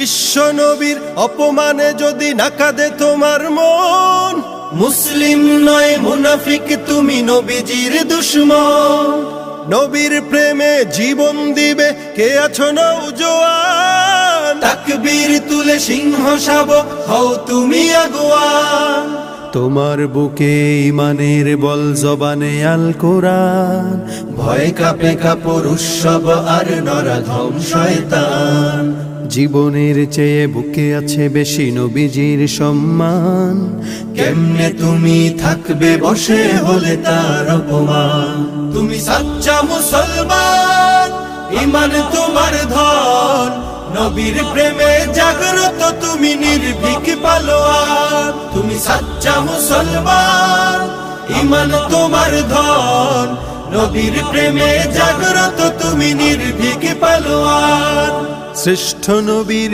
বিশ্ব নবীর অপমানে যদি না কাঁদে তোমার মন, মুসলিম নয় মুনাফিক তুমি নবীজির দুশমন। নবীর প্রেমে জীবন দিবে কে আছো নওজোয়ান, তাকবীর তুলে সিংহ শাবক হও তুমি আগুয়ান। তোমার বুকে ঈমানের বল জবানে আল কোরআন, ভয় কাঁপে কাপড় উৎসব আর নরাধম শয়তান। জীবনের চেয়ে বুকে আছে বেশি নবীজির সম্মান, কেমনে তুমি থাকবে বসে হলে তার অপমান। তুমি সাচ্চা মুসলমান, ঈমান তোমার ধন, নবীর প্রেমে জাগ্রত তুমি নির্ভীক পালোয়ান। তুমি সাচ্চা মুসলমান, ঈমান তোমার ধন, নবীর প্রেমে জাগ্রত তুমি নির্ভীক পালোয়ান। শ্রেষ্ঠ নবীর